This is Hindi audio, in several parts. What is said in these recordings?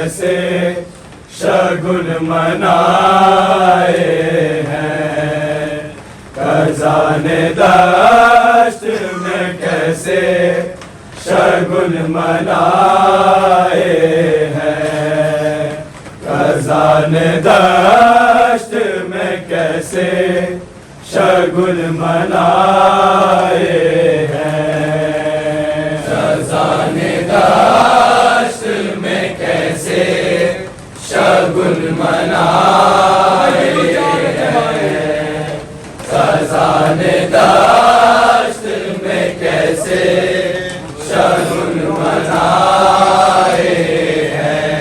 कैसे शगुन मनाए हैं। खजाने दश्त में कैसे शगुन मनाए हैं। खजाने दश्त में कैसे शगुन मनाए हैं। खजाने दश्त में कैसे शगुन मनाए हैं। खजाने दश्त में कैसे शगुन मनाए हैं।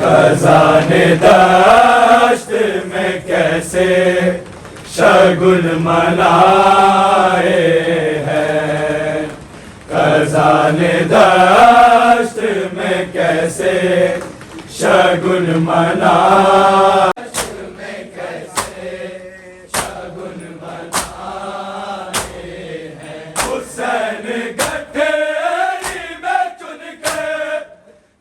खजाने दश्त में कैसे शगुन मनाए हैं। खजाने दश्त में कैसे शगुन मनाए में कैसे शगुन मनाए हैं। हुसैन गठरी में चुन के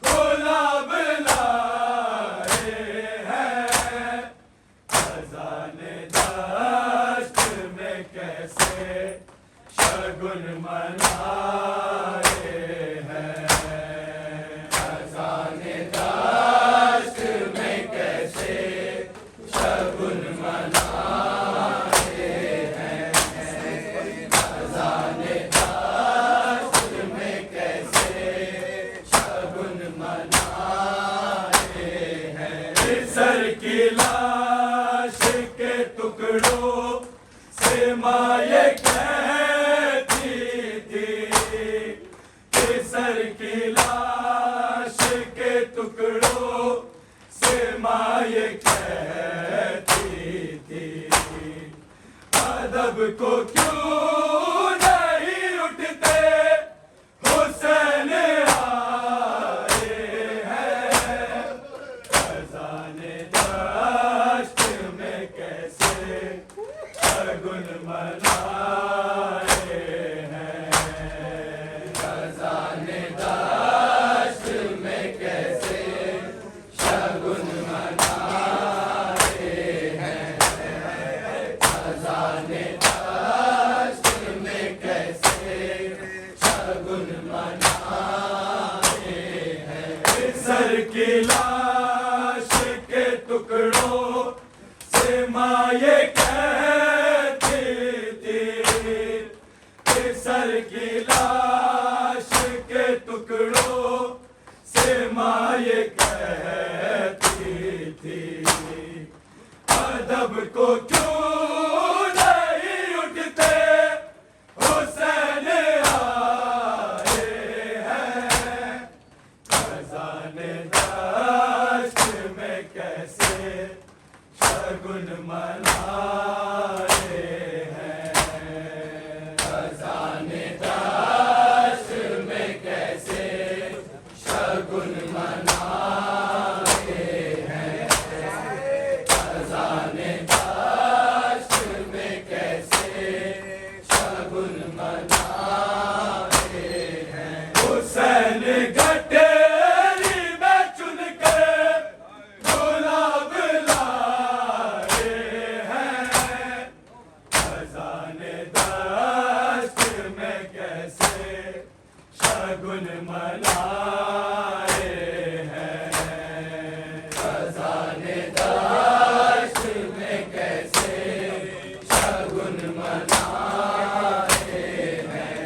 गुलाब लाए हैं। खजाने दश्त में कैसे शगुन मनाए हैं। खजाने दश्त में कैसे शगुन मनाए हैं। खजाने दश्त में कैसे शगुन मनाए हैं। सर की लाश के टुकड़ों से माये कहती थी। सर की लाश के टुकड़ों से माये कहती थी। अदब को क्यों नहीं उठते हुसैन आए हैं। खजाने दश्त में कैसे शगुन मनाए हैं। खजाने दश्त में कैसे शगुन मनाए हैं। खजाने दश्त में कैसे शगुन मनाए हैं। सर की लाश के टुकड़ों से माये कहती थी। सर की लाश के टुकड़ों से माये कहती थी। अदब को क्यों नहीं उठते हुसैन आए हैं। खजाने दश्त में कैसे शगुन मनाए हैं। खजाने दश्त में कैसे शगुन मनाए हैं। खजाने दश्त में कैसे शगुन मनाए हैं। हुसैन गठरी में चुन के गुलाब लाए हैं। खजाने दश्त में कैसे शगुन मनाए हैं। खजाने दश्त में कैसे शगुन मनाए हैं।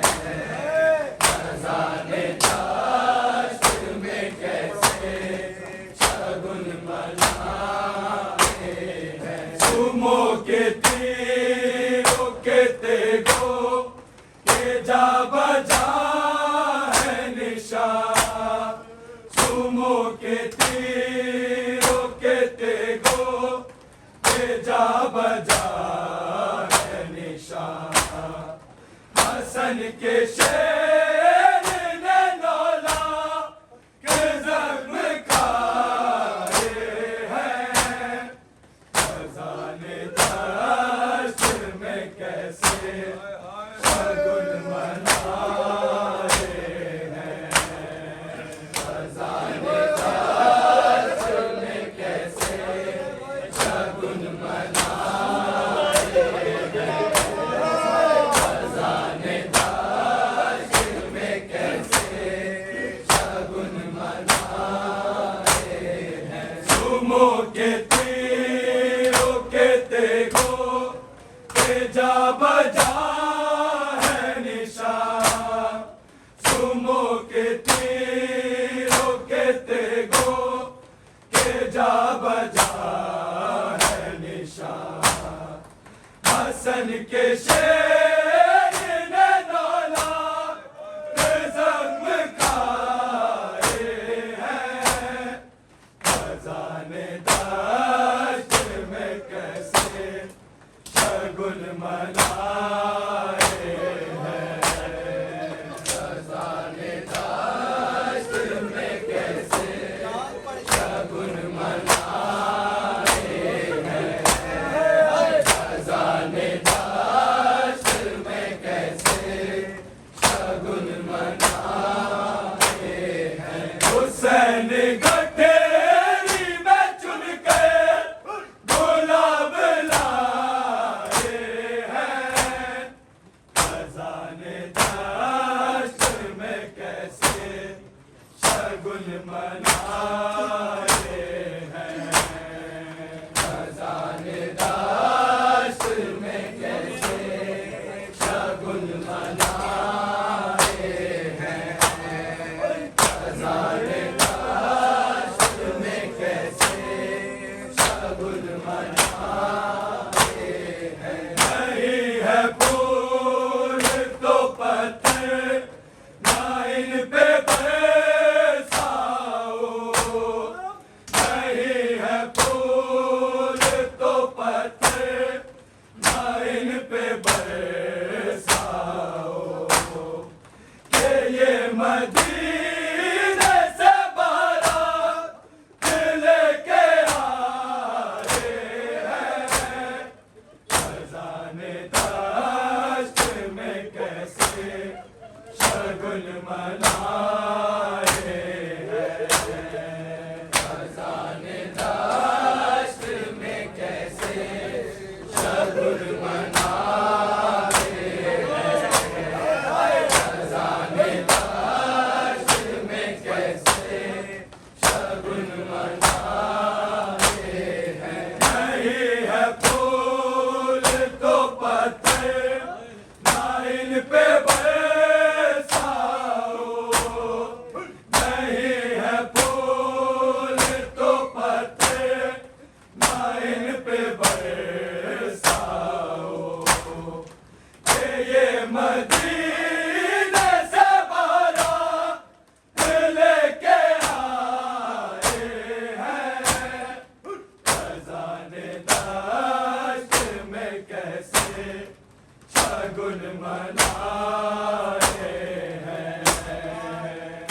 खजाने दश्त में कैसे शगुन मनाए हैं। सुमो के तीरों के तेगों के जा बजा है निशान। सुमो के तीरों के तेगों के जा बजा है निशान। हसन के शेर ने नौला के जख्म खाए हैं। खजाने दश्त में कैसे शगुन मनाए हैं। खजाने शगुन मनाए हैं। खजाने दाश्त में कैसे शगुन मनाए हैं। खजाने दाश्त में कैसे शगुन मनाए हैं। नहीं है फूल तो पत्ते ना इन पे बरसाओ। नहीं है फूल तो पत्ते ना इन पे बरसाओ। कि ये मदीने से बारात लेके आए हैं। खजाने दाश्त में कैसे शगुन मनाए हैं। खजाने दाश्त में कैसे शगुन मनाए हैं। खजाने दाश्त में कैसे शगुन मनाए हैं। नहीं है फूल तो पत्ते ना इन पे बरसाओ। नहीं है फूल तो पत्ते ना इन पे बरसाओ। कि ये मदीने से बारात लेके आए हैं। खजाने दाश्त में कैसे शगुन मनाए हैं।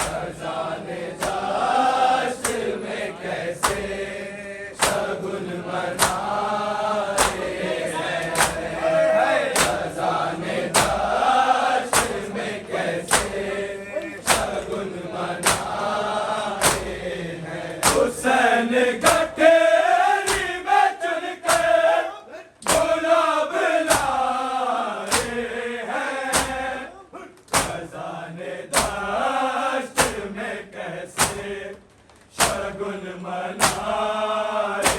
खजाने दाश्त में कैसे शगुन मनाए हैं। खजाने दाश्त में कैसे शगुन मनाए हैं। हुसैन गठेरी में चुनकर गुलाब लाए हैं। खजाने दाश्त में कैसे शगुन मनाए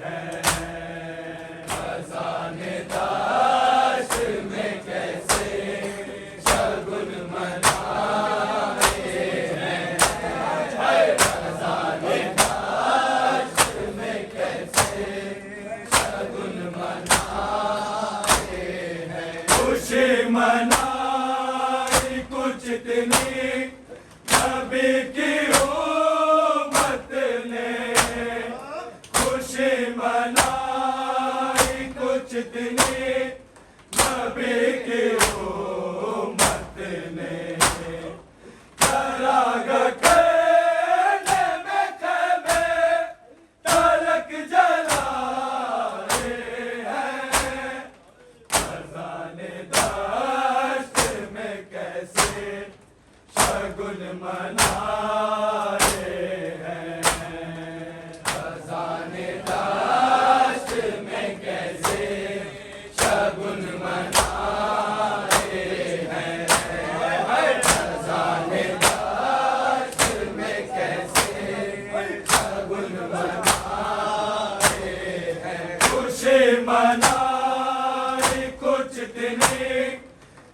हैं। खजाने दाश्त में कैसे शगुन मनाए हैं। खजाने दाश्त में कैसे शगुन मनाए हैं। खुशी मनाई कुछ इतनी नबी की उम्मत ने। खुशी मनाई कुछ इतनी नबी की उम्मत ने। चराग करने में ख़ैमे तलक जलाए हैं। खजाने दाश्त में कैसे शगुन मनाए हैं। खजाने दाश्त में कैसे शगुन मनाए हैं। खजाने दाश्त में कैसे शगुन मनाए हैं। खुशी मनाई कुछ इतनी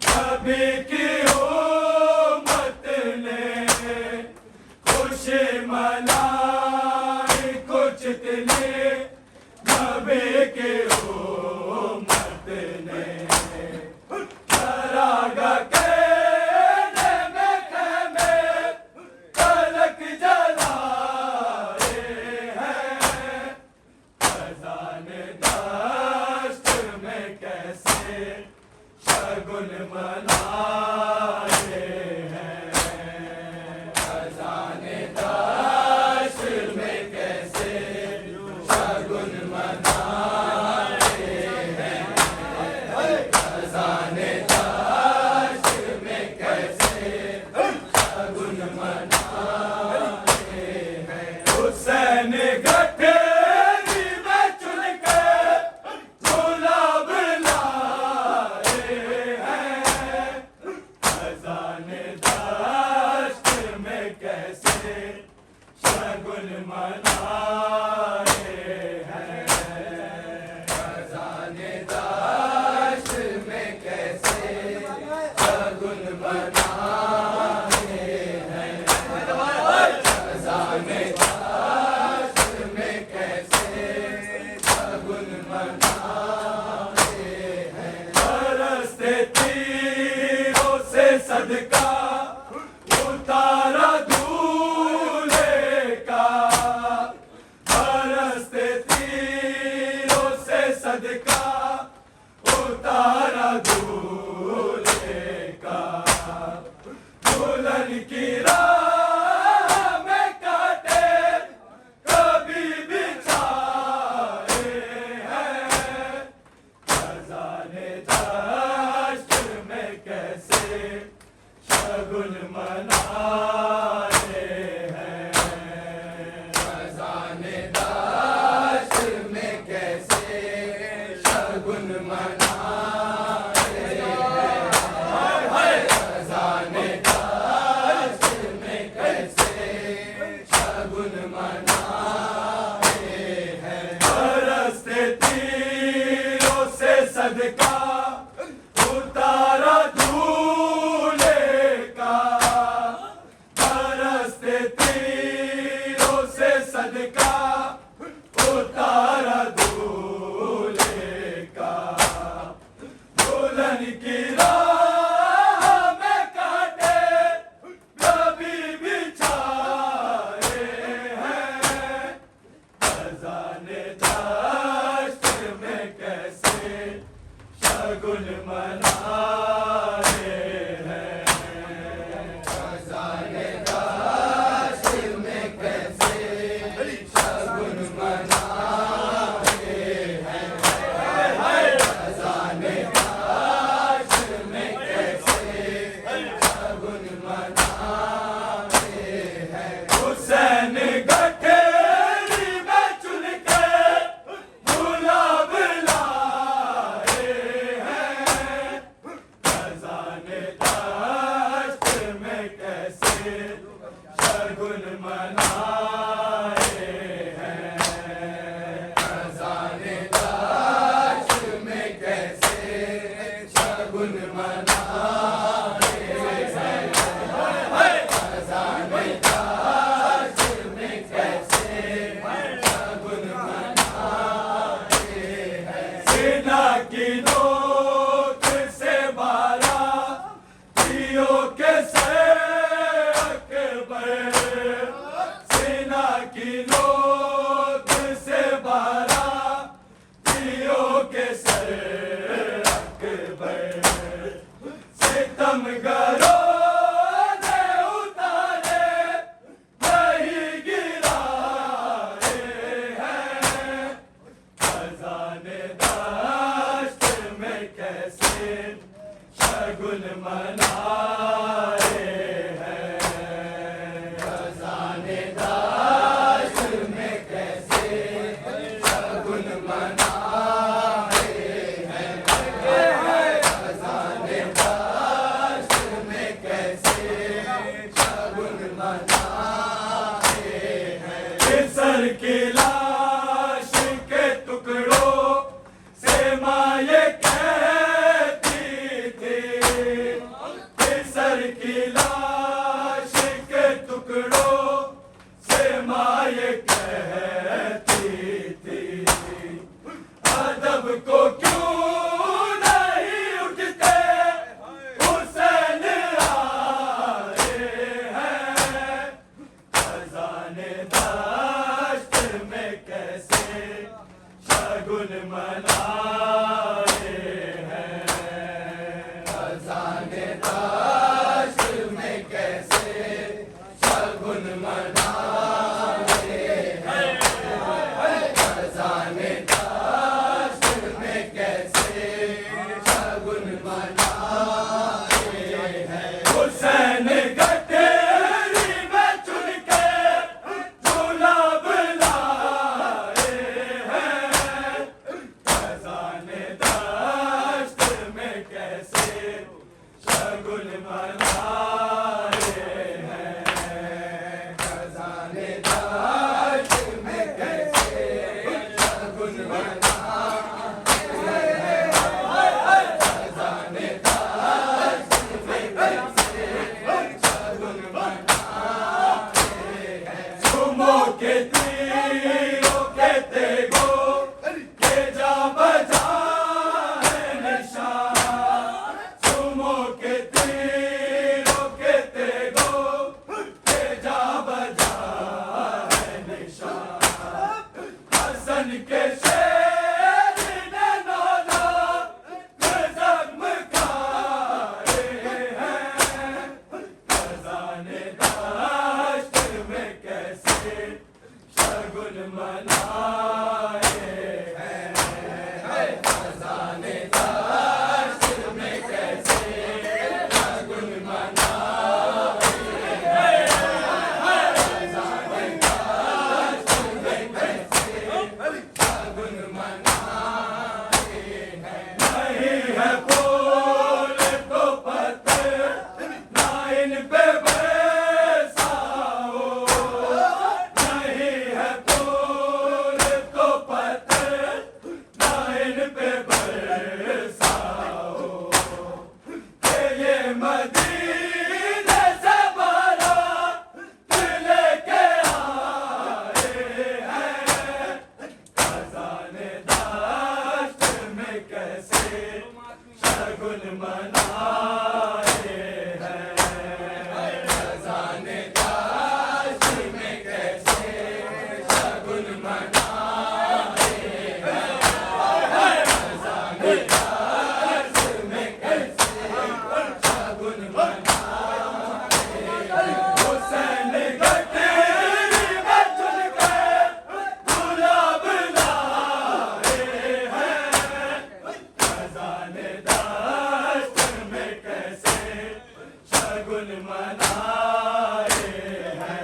नबी की उम्मत ने। खुशी मनाई कुछ इतनी नबी की उम्मत ने। चरागा कहने में ख़ैमे तलक जलाए हैं। खजाने दाश्त में कैसे शगुन मनाए हैं। खजाने दाश्त में कैसे शगुन मनाए हैं। खजाने दाश्त में कैसे शगुन मनाए हैं। हुसैन गठेरी में चुनकर गुलाब लाए हैं। मनाए हैं। खजाने दाश्त में कैसे शगुन मनाए हैं। बरसते तीरों से सदका उतारा दूल्हे का। बरसते तीरों से सदका उतारा दूल्हे का। दुल्हन की राह में कांटे कभी बिछाए हैं। खजाने दाश्त में कैसे शगुन मनाए हैं। खजाने दाश्त में कैसे शगुन मनाए हैं। खजाने दाश्त में कैसे शगुन मनाए हैं। बरसते तीरों से सदका उतारा दूल्हे का। बरसते तीरों से सदका उतारा दूल्हे का। दुल्हन की राह में कांटे कभी बिछाए हैं। खजाने दाश्त में कैसे शगुन मनाए हैं। खजाने दाश्त में कैसे शगुन मनाए हैं। खजाने दाश्त में कैसे शगुन मनाए हैं। हुसैन गठरी में चुन के गुलाब लाए हैं। खजाने दाश्त में कैसे शगुन मनाए हैं। खजाने दाश्त में कैसे शगुन मनाए हैं। खजाने दाश्त में कैसे शगुन मनाए हैं। सीना की नोक से बारा पियो के से अकबर। सीना की नोक से बारा पियो के सर अकबर। सितमगरों ने उतारे नहीं गिराए हैं। खजाने दाश्त में कैसे शगुन मनाए हैं। खजाने दाश्त में कैसे शगुन मनाए हैं। खजाने दाश्त में कैसे शगुन मनाए हैं। सर की लाश के टुकड़ों से माये कहती थी। सर की लाश के टुकड़ों से माये कहती थी। अदब को क्यों नहीं उठते हुसैन आए हैं। खजाने दाश्त में कैसे शगुन मनाए हैं। खजाने दाश्त में कैसे शगुन मनाए हैं। खजाने दाश्त में कैसे शगुन मनाए हैं। हुसैन गठरी में चुन के गुलाब लाए हैं। खजाने दाश्त में कैसे शगुन मनाए हैं। खजाने दाश्त में कैसे शगुन मनाए हैं। खजाने दाश्त में कैसे मदीने से बारात लेके आए हैं। खजाने दाश्त में कैसे शगुन मनाए हैं। खजाने दाश्त में कैसे शगुन मनाए हैं। खजाने दाश्त में कैसे शगुन मनाए हैं। हुसैन गठरी में चुन के गुलाब लाए हैं। खजाने दाश्त में कैसे शगुन मनाए हैं।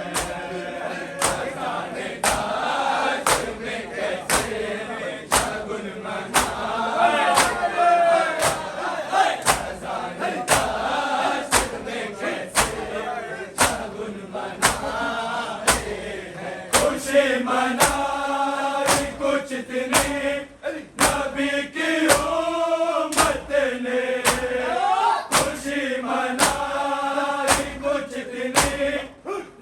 खजाने दाश्त में कैसे शगुन मनाए हैं। खजाने दाश्त में कैसे शगुन मनाए हैं। खुशी मनाई कुछ इतनी नबी की उम्मत ने। खुशी मनाई कुछ इतनी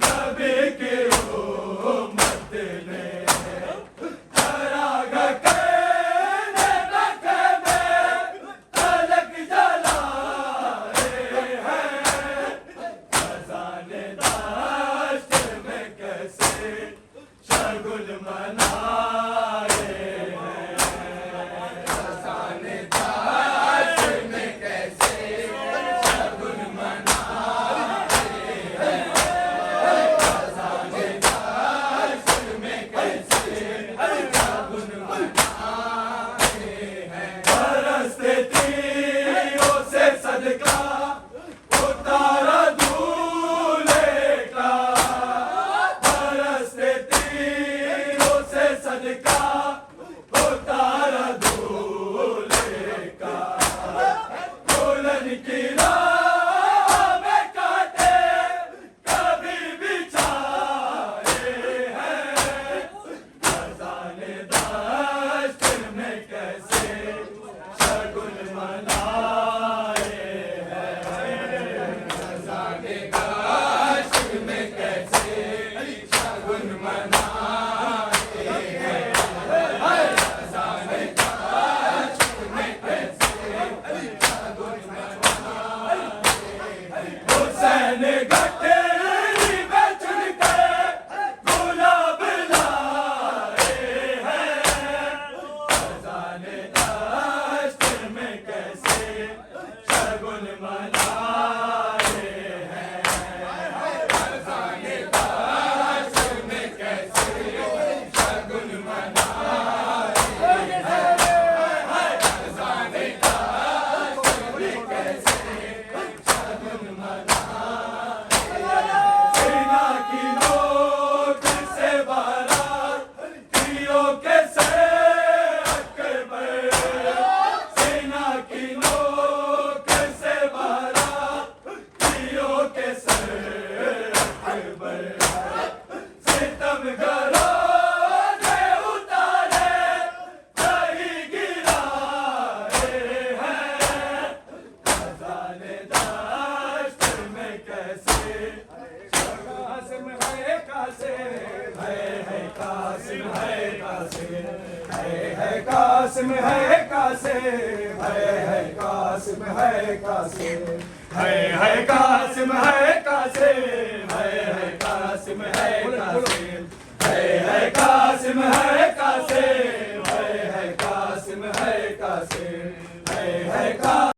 नबी की उम्मत ने। चराग़ कहने मक्के में फलक जलाए हैं। खजाने दाश्त में कैसे शगुन मनाए हैं। खजाने दाश्त में कैसे शगुन मनाए हैं। खजाने दाश्त में कैसे शगुन मनाए हैं। बरसते तीरों से सदका उतारा दूल्हे का। बरसते तीरों से सदका उतारा दूल्हे का। दुल्हन की राह में कांटे कभी बिछाए हैं। खजाने दाश्त में कैसे शगुन मनाए हैं। खजाने दाश्त में कैसे शगुन मनाए हैं। खजाने दाश्त में कैसे शगुन मनाए हैं। हुसैन गठरी में चुन के गुलाब लाए हैं। खजाने दाश्त में कैसे शगुन मनाए हैं। खजाने दाश्त में कैसे शगुन मनाए हैं। खजाने दाश्त में कैसे शगुन मनाए हैं। सेना की नोक से बारात तीरों के सर अकबर। सेना की नोक से बारात तीरों के सर अकबर। सितमगरों ने उतारे दही गिराए हैं। खजाने दाश्त में कैसे कासिम है कासिम है कासिम है कासिम है कासिम है कासिम है कासिम है कासिम है कासिम है कासिम है कासिम है कासिम।